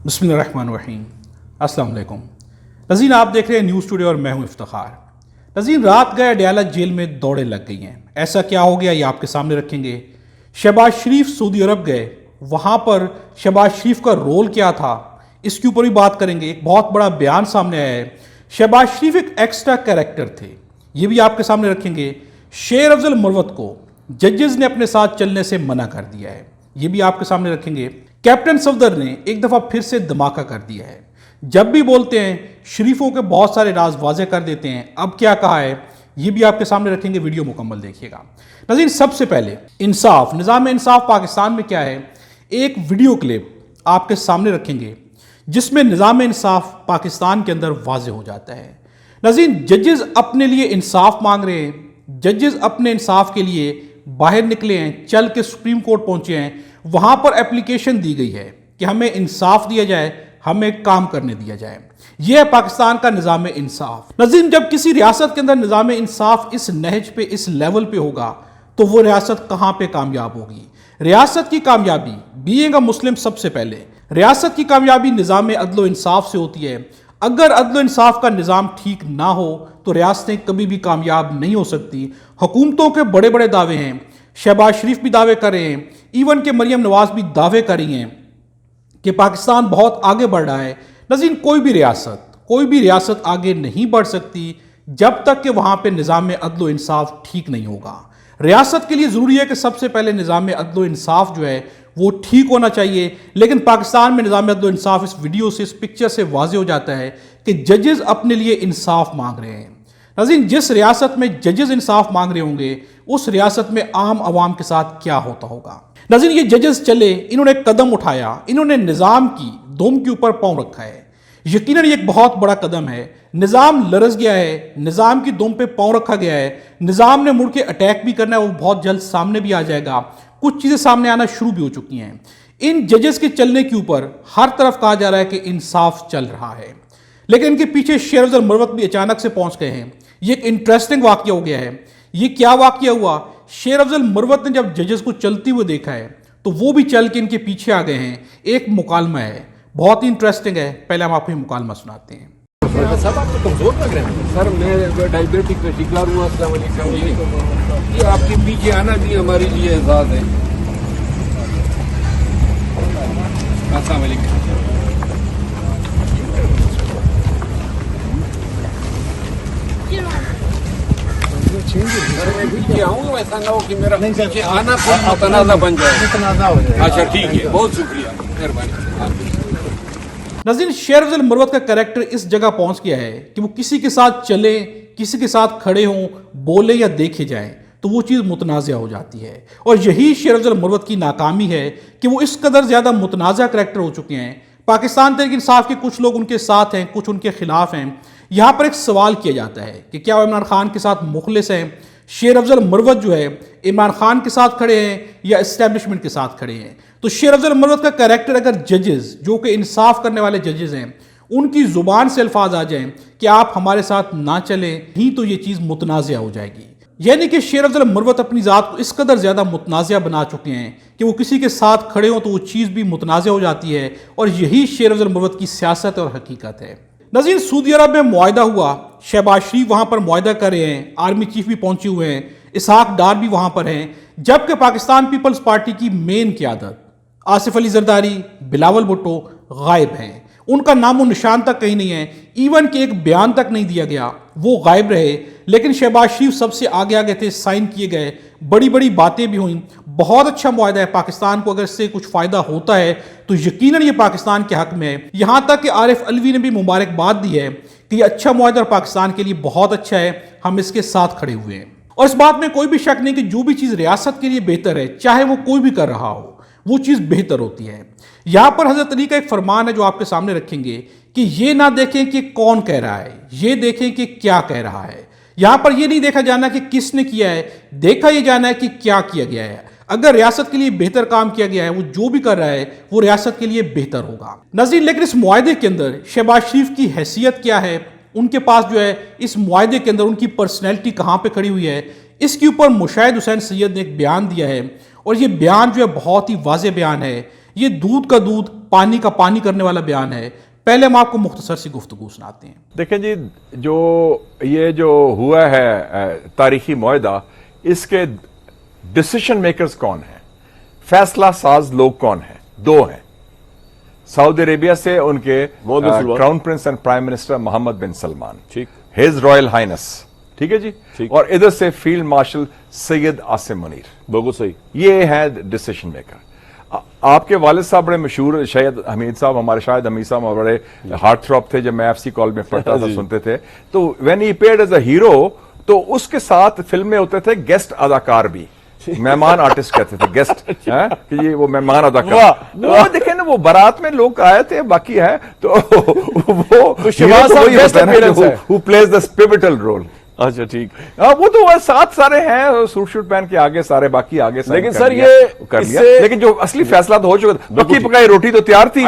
बिस्मिल्लाहिर्रहमानिर्रहीम। अस्सलाम वालेकुम नज़ीर, आप देख रहे हैं न्यूज़ टुडे और मैं हूं इफ्तिखार। नज़ीर, रात गए अडयाला जेल में दौड़े लग गई हैं। ऐसा क्या हो गया ये आपके सामने रखेंगे। शहबाज शरीफ सऊदी अरब गए, वहाँ पर शहबाज शरीफ का रोल क्या था इसके ऊपर भी बात करेंगे। एक बहुत बड़ा बयान सामने आया है, शहबाज शरीफ एक एक्स्ट्रा कैरेक्टर थे, ये भी आपके सामने रखेंगे। शेर अफजल मरवत को जजेस ने अपने साथ चलने से मना कर दिया है, ये भी आपके सामने रखेंगे। कैप्टन सफदर ने एक दफ़ा फिर से धमाका कर दिया है, जब भी बोलते हैं शरीफों के बहुत सारे राज वाजे कर देते हैं। अब क्या कहा है ये भी आपके सामने रखेंगे, वीडियो मुकम्मल देखिएगा। नज़ीर, सबसे पहले इंसाफ, निज़ाम इंसाफ पाकिस्तान में क्या है, एक वीडियो क्लिप आपके सामने रखेंगे जिसमें निज़ाम इंसाफ पाकिस्तान के अंदर वाजे हो जाता है। नज़ीर, जजेस अपने लिए इंसाफ मांग रहे हैं, जजेस अपने इंसाफ के लिए बाहर निकले हैं, चल के सुप्रीम कोर्ट पहुंचे हैं। वहां पर एप्लीकेशन दी गई है कि हमें इंसाफ दिया जाए, हमें काम करने दिया जाए। यह है पाकिस्तान का निज़ाम इंसाफ। नज़ीर, जब किसी रियासत के अंदर निज़ाम इंसाफ इस नहज पे, इस लेवल पे होगा तो वो रियासत कहां पे कामयाब होगी। रियासत की कामयाबी बीइंग अ मुस्लिम, सबसे पहले रियासत की कामयाबी निज़ाम अदल इंसाफ से होती है। अगर अदल इंसाफ का निज़ाम ठीक ना हो तो रियासतें कभी भी कामयाब नहीं हो सकती। हुकूमतों के बड़े बड़े दावे हैं, शहबाज शरीफ भी दावे कर रहे हैं, इवन के मरियम नवाज भी दावे कर रही हैं कि पाकिस्तान बहुत आगे बढ़ रहा है। नज़ीर, कोई भी रियासत आगे नहीं बढ़ सकती जब तक कि वहाँ पे निज़ाम अदल इंसाफ ठीक नहीं होगा। रियासत के लिए ज़रूरी है कि सबसे पहले निज़ाम अदल इंसाफ जो है वो ठीक होना चाहिए। लेकिन पाकिस्तान में निज़ाम अदल इंसाफ इस वीडियो से, इस पिक्चर से वाज़ेह हो जाता है कि जजेस अपने लिए इंसाफ मांग रहे हैं। नज़ीर, जिस रियासत में जजेस इंसाफ मांग रहे होंगे उस रियासत में आम आवाम के साथ क्या होता होगा। नज़ीर, ये जजेस चले, इन्होंने कदम उठाया, इन्होंने निज़ाम की दुम के ऊपर पांव रखा है। यकीनन ये एक बहुत बड़ा कदम है। निज़ाम लरस गया है, निज़ाम की दुम पे पांव रखा गया है। निज़ाम ने मुड़ के अटैक भी करना है, वो बहुत जल्द सामने भी आ जाएगा। कुछ चीज़ें सामने आना शुरू भी हो चुकी हैं। इन जजेस के चलने के ऊपर हर तरफ कहा जा रहा है कि इंसाफ चल रहा है, लेकिन इनके पीछे शेर अफजल मरवत भी अचानक से पहुंच गए हैं। ये एक इंटरेस्टिंग वाकया हो गया है। ये क्या वाकया हुआ, शेर अफजल मरवत ने जब जजेस को चलते हुए देखा है तो वो भी चल के इनके पीछे आ गए हैं। एक मुकालमा है, बहुत ही इंटरेस्टिंग है। पहले हम आपको मुकालमा सुनाते हैं। सब आपको कमजोर लग रहे हैं सर, मैं डायबिटिक का शिकार हुआ। ये आपके पीछे आना भी हमारे लिए एहसास है। अस्सलाम वालेकुम। मैं पीछे आऊँगा, ऐसा ना हो कि मेरा पीछे आना कोई मुतनाज़ा बन जाए। अच्छा ठीक है, बहुत शुक्रिया, मेहरबानी। नज़ीर, शेर अफजल मरवत का कैरेक्टर इस जगह पहुंच गया है कि वो किसी के साथ चले, किसी के साथ खड़े हों, बोले या देखे जाएं तो वो चीज़ मुतनाज़ा हो जाती है। और यही शेर अफजल मरवत की नाकामी है कि वो इस कदर ज़्यादा मुतनाज़ा कैरेक्टर हो चुके हैं। पाकिस्तान तहरीक इंसाफ के कुछ लोग उनके साथ हैं, कुछ उनके खिलाफ हैं। यहाँ पर एक सवाल किया जाता है कि क्या वो इमरान खान के साथ मुखलिस हैं। शेर अफजल मरवत जो है इमरान खान के साथ खड़े हैं या इस्टेब्लिशमेंट के साथ खड़े हैं। तो शेर अफजल मरवत का कैरेक्टर, अगर जजेस जो कि इंसाफ करने वाले जजेस हैं उनकी ज़ुबान से अल्फाज आ जाएं कि आप हमारे साथ ना चलें, ही तो ये चीज़ मुतनाज़ा हो जाएगी। यानी कि शेर अफजल मरवत अपनी ज़ात को इस कदर ज़्यादा मुतनाज़ा बना चुके हैं कि वो किसी के साथ खड़े हों तो वो चीज़ भी मुतनाज़ा हो जाती है। और यही शेर अफजल मरवत की सियासत और हकीकत है। नज़ीर, सऊदी अरब में मुआहदा हुआ, शहबाज शरीफ वहाँ पर मुआहदा कर रहे हैं, आर्मी चीफ भी पहुँचे हुए हैं, इसहाक डार भी वहाँ पर हैं, जबकि पाकिस्तान पीपल्स पार्टी की मेन क़यादत आसिफ अली जरदारी, बिलावल भुट्टो गायब हैं। उनका नामो निशान तक कहीं नहीं है, इवन कि एक बयान तक नहीं दिया गया, वो गायब रहे। लेकिन शहबाज शरीफ सबसे आगे आगे थे, साइन किए गए, बड़ी बड़ी बातें भी हुई। बहुत अच्छा मुआहदा है। पाकिस्तान को अगर इससे कुछ फ़ायदा होता है तो यकीनन ये पाकिस्तान के हक़ में है। यहाँ तक कि आरिफ अलवी ने भी मुबारकबाद दी है कि ये अच्छा मुआहदा पाकिस्तान के लिए बहुत अच्छा है, हम इसके साथ खड़े हुए हैं। और इस बात में कोई भी शक नहीं कि जो भी चीज़ रियासत के लिए बेहतर है, चाहे वो कोई भी कर रहा हो, वो चीज़ बेहतर होती है। यहाँ पर हज़रत अली का एक फरमान है जो आपके सामने रखेंगे कि ये ना देखें कि कौन कह रहा है, ये देखें कि क्या कह रहा है। यहाँ पर ये नहीं देखा जाना कि किसने किया है, देखा ये जाना है कि क्या किया गया है। अगर रियासत के लिए बेहतर काम किया गया है, वो जो भी कर रहा है वो रियासत के लिए बेहतर होगा। नज़ीर, लेकिन इस मुआहदे के अंदर शहबाज शरीफ की हैसियत क्या है, उनके पास जो है इस मुआहदे के अंदर उनकी पर्सनैलिटी कहाँ पर खड़ी हुई है, इसके ऊपर मुशाहिद हुसैन सैयद ने एक बयान दिया है। और ये बयान जो है बहुत ही वाज़ेह बयान है। یہ دودھ کا دودھ پانی کا پانی کرنے والا بیان ہے. پہلے ہم آپ کو مختصر سی گفتگو سناتے ہیں. دیکھیں جی، یہ جو ہوا ہے تاریخی معاہدہ، اس کے ڈسیشن میکرز کون ہیں، فیصلہ ساز لوگ کون ہیں؟ دو ہیں. سعودی عربیہ سے ان کے crown prince and prime minister Mohammed bin Salman, ٹھیک، ہز رائل ہائنس، ٹھیک ہے جی، اور ادھر سے فیلڈ مارشل سید عاصم منیر. بالکل صحیح. یہ ہے ڈسیشن میکر. آپ کے والد صاحب بڑے مشہور، شاید حمید صاحب، ہمارے شاہد حمید صاحب بڑے ہارٹ تھراپ تھے. جب میں ایف سی کال میں پڑھتا تھا سنتے تھے، تو when he paired as a hero, تو اس کے ساتھ فلم میں ہوتے تھے گیسٹ اداکار بھی، مہمان آرٹسٹ کہتے تھے گیسٹ، کہ یہ وہ مہمان اداکار. وہ دیکھیں نا، وہ بارات میں لوگ آئے تھے، باقی ہے تو وہ شہباز صاحب who plays the pivotal role. اچھا ٹھیک. وہ تو ساتھ سارے ہیں سوٹ شوٹ پہن کے آگے، سارے باقی آگے. لیکن سر یہ کر لیا، لیکن جو اصلی فیصلہ تو ہو چکا تھا. پکی پکائی روٹی تو تیار تھی،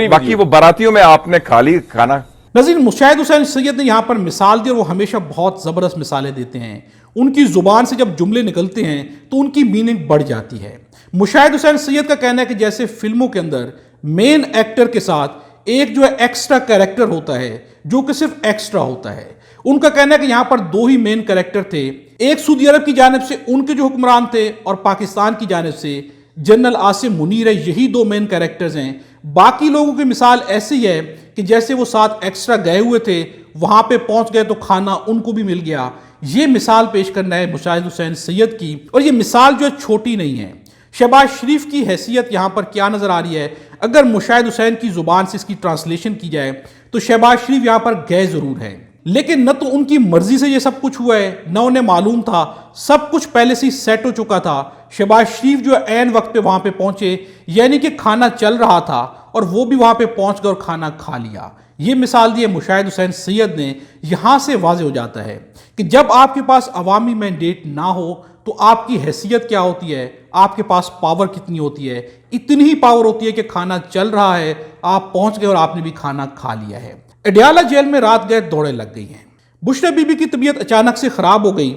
باقی وہ باراتیوں میں آپ نے کھا لی کھانا. ناظرین، مشاہد حسین سید نے یہاں پر مثال دی، اور وہ ہمیشہ بہت زبردست مثالیں دیتے ہیں. ان کی زبان سے جب جملے نکلتے ہیں تو ان کی میننگ بڑھ جاتی ہے. مشاہد حسین سید کا کہنا ہے کہ جیسے فلموں کے اندر مین ایکٹر کے ساتھ ایک جو ہے ایکسٹرا کیریکٹر ہوتا ہے جو کہ صرف ایکسٹرا ہوتا ہے. ان کا کہنا ہے کہ یہاں پر دو ہی مین کیریکٹر تھے. ایک سعودی عرب کی جانب سے ان کے جو حکمران تھے، اور پاکستان کی جانب سے جنرل عاصم منیر ہے. یہی دو مین کیریکٹرز ہیں. باقی لوگوں کی مثال ایسی ہے کہ جیسے وہ ساتھ ایکسٹرا گئے ہوئے تھے، وہاں پہ پہنچ گئے تو کھانا ان کو بھی مل گیا. یہ مثال پیش کرنا ہے مشاہد حسین سید کی، اور یہ مثال جو چھوٹی نہیں ہے. شہباز شریف کی حیثیت یہاں پر کیا نظر آ رہی ہے؟ اگر مشاہد حسین کی زبان سے اس کی ٹرانسلیشن کی جائے تو شہباز شریف یہاں پر گئے ضرور ہیں، لیکن نہ تو ان کی مرضی سے یہ سب کچھ ہوا ہے، نہ انہیں معلوم تھا. سب کچھ پہلے سے ہی سیٹ ہو چکا تھا. شہباز شریف جو عین وقت پہ وہاں پہ پہنچے، یعنی کہ کھانا چل رہا تھا اور وہ بھی وہاں پہ پہنچ گئے اور کھانا کھا لیا. یہ مثال دی ہے مشاہد حسین سید نے. یہاں سے واضح ہو جاتا ہے کہ جب آپ کے پاس عوامی مینڈیٹ نہ ہو تو آپ کی حیثیت کیا ہوتی ہے، آپ کے پاس پاور کتنی ہوتی ہے. اتنی ہی پاور ہوتی ہے کہ کھانا چل رہا ہے، آپ پہنچ گئے اور آپ نے بھی کھانا کھا لیا ہے. اڈیالہ جیل میں رات گئے دوڑیں لگ گئی ہیں. بشرا بی بی کی طبیعت اچانک سے خراب ہو گئی.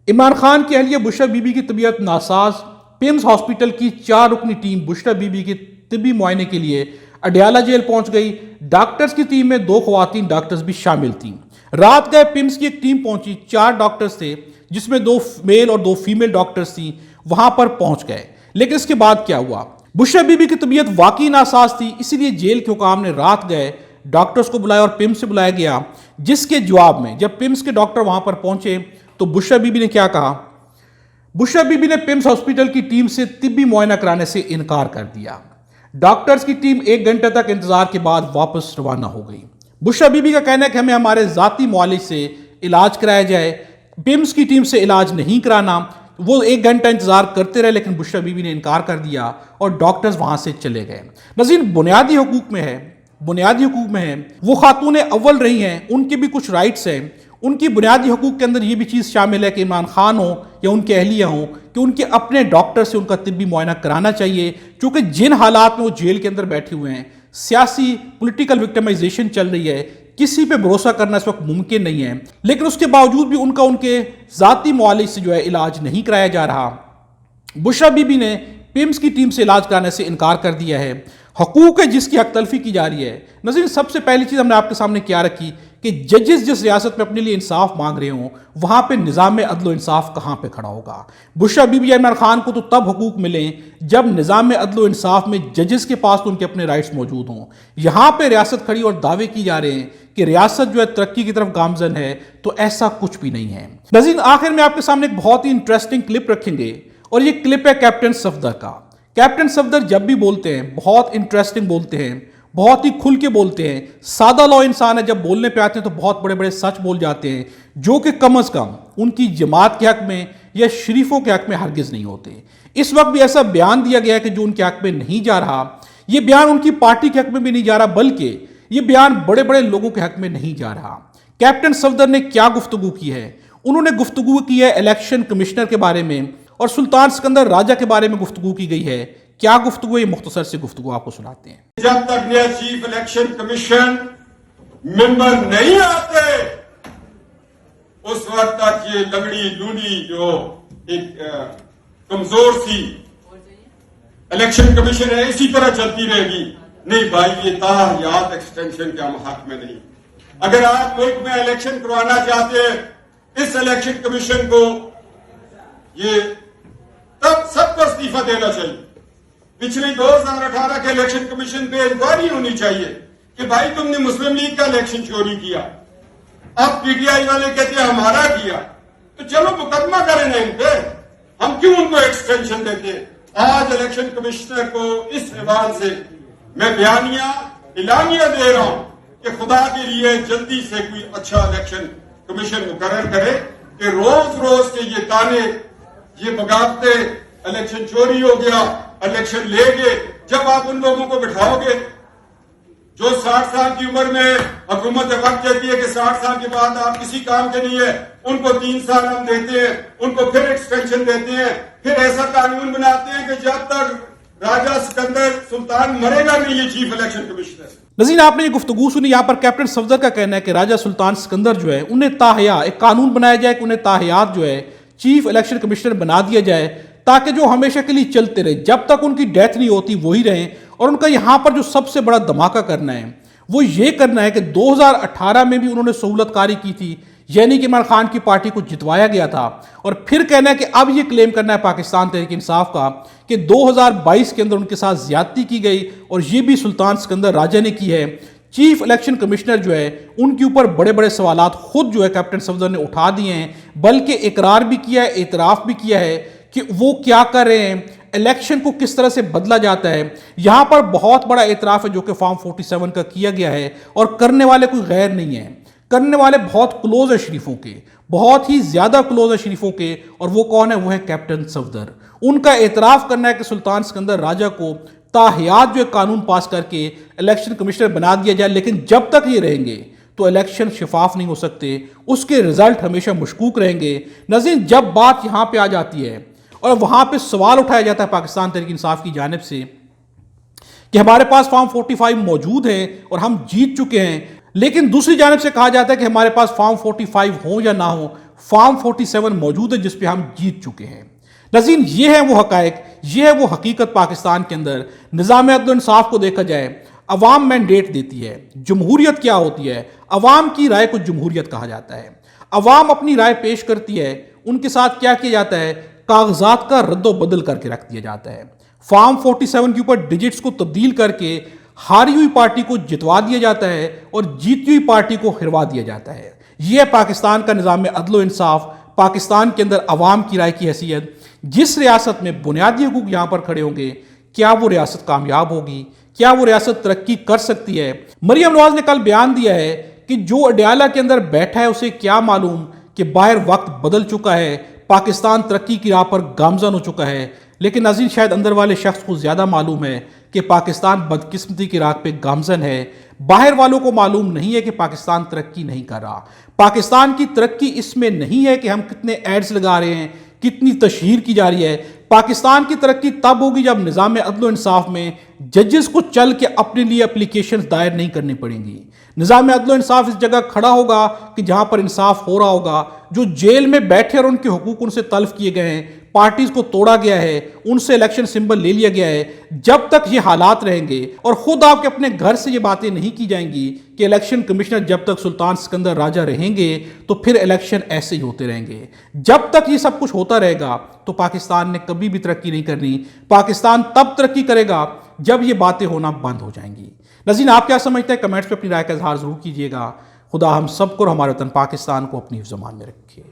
عمران خان کی اہلیہ بشرا بی بی کی طبیعت ناساز. پیمز ہاسپٹل کی 4 رکنی ٹیم بشرا بی بی کے طبی معائنے کے لیے اڈیالہ جیل پہنچ گئی. ڈاکٹرز کی ٹیم میں 2 خواتین ڈاکٹرز بھی شامل تھیں. رات گئے پیمز کی ایک ٹیم پہنچی، 4 ڈاکٹرز تھے جس میں 2 میل اور 2 فیمیل ڈاکٹرز تھیں. وہاں پر پہنچ گئے، لیکن اس کے بعد کیا ہوا؟ بشرا بی بی کی طبیعت واقعی ناساز تھی، اسی لیے جیل کے حکام نے رات گئے ڈاکٹرز کو بلایا اور پیمز سے بلایا گیا. جس کے جواب میں جب پیمز کے ڈاکٹر وہاں پر پہنچے تو بشرا بی بی نے کیا کہا؟ بشرا بی بی نے پیمز ہاسپٹل کی ٹیم سے طبی معائنہ کرانے سے انکار کر دیا. ڈاکٹرز کی ٹیم 1 گھنٹے تک انتظار کے بعد واپس روانہ ہو گئی. بشرا بی بی کا کہنا ہے کہ ہمیں ہمارے ذاتی معالج سے علاج کرایا جائے، پیمز کی ٹیم سے علاج نہیں کرانا. وہ 1 گھنٹہ انتظار کرتے رہے، لیکن بشرا بی بی نے انکار کر دیا اور ڈاکٹرز وہاں سے چلے گئے. ناظرین، بنیادی حقوق میں ہے وہ خاتون اول رہی ہیں، ان کے بھی کچھ رائٹس ہیں. ان کی بنیادی حقوق کے اندر یہ بھی چیز شامل ہے کہ عمران خان ہوں یا ان کے اہلیہ ہوں کہ ان کے اپنے ڈاکٹر سے ان کا طبی معائنہ کرانا چاہیے، کیونکہ جن حالات میں وہ جیل کے اندر بیٹھے ہوئے ہیں، سیاسی پولیٹیکل وکٹمائزیشن چل رہی ہے، کسی پہ بھروسہ کرنا اس وقت ممکن نہیں ہے. لیکن اس کے باوجود بھی ان کے ذاتی معالج سے جو ہے علاج نہیں کرایا جا رہا. بشرا بی بی نے پیمز کی ٹیم سے علاج کرانے سے انکار کر دیا ہے. حقوق ہے جس کی حق تلفی کی جا رہی ہے. ناظرین، سب سے پہلی چیز ہم نے آپ کے سامنے کیا رکھی کہ ججز جس ریاست میں اپنے لیے انصاف مانگ رہے ہوں، وہاں پہ نظام عدل و انصاف کہاں پہ کھڑا ہوگا؟ بشرا بی بی عمران خان کو تو تب حقوق ملیں جب نظام عدل و انصاف میں ججز کے پاس تو ان کے اپنے رائٹس موجود ہوں. یہاں پہ ریاست کھڑی اور دعوے کی جا رہے ہیں کہ ریاست جو ہے ترقی کی طرف گامزن ہے، تو ایسا کچھ بھی نہیں ہے. ناظرین، آخر میں آپ کے سامنے ایک بہت ہی انٹرسٹنگ کلپ رکھیں گے، اور یہ کلپ ہے کیپٹن صفدر کا. کیپٹن صفدر جب بھی بولتے ہیں بہت انٹرسٹنگ بولتے ہیں، بہت ہی کھل کے بولتے ہیں. سادہ لو انسان ہے، جب بولنے پہ آتے ہیں تو بہت بڑے بڑے سچ بول جاتے ہیں، جو کہ کم از کم ان کی جماعت کے حق میں یا شریفوں کے حق میں ہرگز نہیں ہوتے. اس وقت بھی ایسا بیان دیا گیا ہے کہ جو ان کے حق میں نہیں جا رہا. یہ بیان ان کی پارٹی کے حق میں بھی نہیں جا رہا، بلکہ یہ بیان بڑے بڑے لوگوں کے حق میں نہیں جا رہا. کیپٹن صفدر نے کیا گفتگو کی ہے؟ انہوں نے گفتگو کی ہے الیکشن کمشنر کے بارے میں اور سلطان سکندر راجہ کے بارے میں گفتگو کی گئی ہے. کیا گفتگو ہے؟ یہ مختصر سے گفتگو آپ کو سناتے ہیں. جب تک نیا چیف الیکشن کمیشن ممبر نہیں آتے اس وقت تک یہ لنگڑی لونی جو ایک کمزور سی इलेक्शन कमीशन है इसी तरह चलती रहेगी। नहीं भाई, ये ताहयात एक्सटेंशन के हम हक में नहीं। अगर आप मुल्क में इलेक्शन करवाना चाहते हैं, इस इलेक्शन कमीशन को ये तब सबको इस्तीफा देना चाहिए। पिछले 2018 के इलेक्शन कमीशन पे इंक्वायरी होनी चाहिए कि भाई तुमने मुस्लिम लीग का इलेक्शन चोरी किया, अब पीटीआई वाले कहते हैं हमारा किया, तो चलो मुकदमा करें ना इन पे, हम क्यों उनको एक्सटेंशन देते। आज इलेक्शन कमिश्नर को इस हवाले से मैं एलानिया दे रहा हूं कि खुदा के लिए जल्दी से कोई अच्छा इलेक्शन कमीशन मुकर्रर करे कि रोज रोज के ये ताने, ये बगावते, इलेक्शन चोरी हो गया, इलेक्शन ले गए, जब आप उन लोगों को बिठाओगे जो 60 साल की उम्र में हुकूमत वक्त कहती है कि 60 साल के बाद आप किसी काम के नहीं है, उनको 3 साल हम देते हैं, उनको फिर एक्सटेंशन देते हैं, फिर ऐसा कानून बनाते हैं कि जब तक राजा सिकंदर सुल्तान मरेगा नहीं ये चीफ इलेक्शन कमिश्नर। नज़ीर, आपने ये गुफ्तगू सुनी। यहाँ पर कैप्टन सफदर का कहना है कि राजा सुल्तान सिकंदर जो है उन्हें ताहया एक कानून बनाया जाए कि उन्हें ताहयात जो है चीफ इलेक्शन कमिश्नर बना दिया जाए, ताकि जो हमेशा के लिए चलते रहे, जब तक उनकी डेथ नहीं होती वही रहें। और उनका यहाँ पर जो सबसे बड़ा धमाका करना है वो ये करना है कि 2018 में भी उन्होंने सहूलतकारी की थी, यानी कि इमरान खान की पार्टी को जितवाया गया था, और फिर कहना है कि अब ये क्लेम करना है पाकिस्तान तहरीक इंसाफ का कि 2022 के अंदर उनके साथ ज्यादती की गई और ये भी सुल्तान सिकंदर राजा ने की है। चीफ इलेक्शन कमिश्नर जो है उनके ऊपर बड़े बड़े सवालात खुद जो है कैप्टन सफदर ने उठा दिए हैं, बल्कि इकरार भी किया है, एतराफ़ भी किया है कि वो क्या कर रहे हैं, इलेक्शन को किस तरह से बदला जाता है। यहां पर बहुत बड़ा एतराफ़ है जो कि फॉर्म 47 का किया गया है, और करने वाले कोई गैर नहीं है, करने वाले बहुत क्लोज है शरीफों के, बहुत ही ज्यादा क्लोज है शरीफों के। और वो कौन है? वो है कैप्टन सफदर। उनका एतराफ़ करना है कि सुल्तान सिकंदर राजा को ताहयात जो कानून पास करके इलेक्शन कमिश्नर बना दिया जाए, लेकिन जब तक ये रहेंगे तो इलेक्शन शफाफ नहीं हो सकते, उसके रिजल्ट हमेशा मशकूक रहेंगे। नज़ीर, जब बात यहां पे आ जाती है और वहां पे सवाल उठाया जाता है पाकिस्तान तहरीक इंसाफ की जानिब से कि हमारे पास फॉर्म 45 मौजूद है और हम जीत चुके हैं, लेकिन दूसरी जानिब से कहा जाता है कि हमारे पास फॉर्म 45 हो या ना हो, फॉर्म 47 मौजूद है जिस पे हम जीत चुके हैं। नज़ीर, ये है वो हकायक, ये है वो हकीकत पाकिस्तान के अंदर। निज़ाम अदल इंसाफ को देखा जाए, अवाम मैंडेट देती है। जमहूरियत क्या होती है? अवाम की राय को जमहूरियत कहा जाता है। अवाम अपनी राय पेश करती है, उनके साथ क्या किया जाता है? कागजात का रद्दो बदल करके रख दिया जाता है। फॉर्म 47 के ऊपर डिजिट्स को तब्दील करके हारी हुई पार्टी को जितवा दिया जाता है और जीती हुई पार्टी को हिरवा दिया जाता है। यह है पाकिस्तान का निज़ाम अदल इंसाफ, पाकिस्तान के अंदर अवाम की राय की हैसियत। जिस रियासत में बुनियादी हुकूक यहाँ पर खड़े होंगे, क्या वो रियासत कामयाब होगी? क्या वो रियासत तरक्की कर सकती है? मरियम नवाज ने कल बयान दिया है कि जो अडयाला के अंदर बैठा है उसे क्या मालूम कि बाहर वक्त बदल चुका है, पाकिस्तान तरक्की की राह पर गामजन हो चुका है। लेकिन नज़ीर, शायद अंदर वाले शख्स को ज़्यादा मालूम है कि पाकिस्तान बदकिस्मती की राह पे गामजन है। बाहर वालों को मालूम नहीं है कि पाकिस्तान तरक्की नहीं कर रहा। पाकिस्तान की तरक्की इसमें नहीं है कि हम कितने एड्स लगा रहे हैं, कितनी तशहीर की जा रही है। पाकिस्तान की तरक्की तब होगी जब निज़ाम अदल इंसाफ में जजेस को चल के अपने लिए एप्लीकेशन दायर नहीं करनी पड़ेंगी। निज़ाम अदल इंसाफ इस जगह खड़ा होगा कि जहां पर इंसाफ हो रहा होगा। जो जेल में बैठे और उनके हुकूक उनसे तल्फ किए गए हैं, पार्टीज को तोड़ा गया है, उनसे इलेक्शन सिंबल ले लिया गया है, जब तक ये हालात रहेंगे और खुद आपके अपने घर से ये बातें नहीं की जाएंगी कि इलेक्शन कमिश्नर जब तक सुल्तान सिकंदर राजा रहेंगे तो फिर इलेक्शन ऐसे ही होते रहेंगे। जब तक ये सब कुछ होता रहेगा तो पाकिस्तान ने कभी भी तरक्की नहीं करनी। पाकिस्तान तब तरक्की करेगा जब ये बातें होना बंद हो जाएंगी। नज़ीर, आप क्या समझते हैं? कमेंट्स में अपनी राय का इजहार जरूर कीजिएगा। खुदा हम सबको और हमारे वतन पाकिस्तान को अपनी ज़बान में रखे।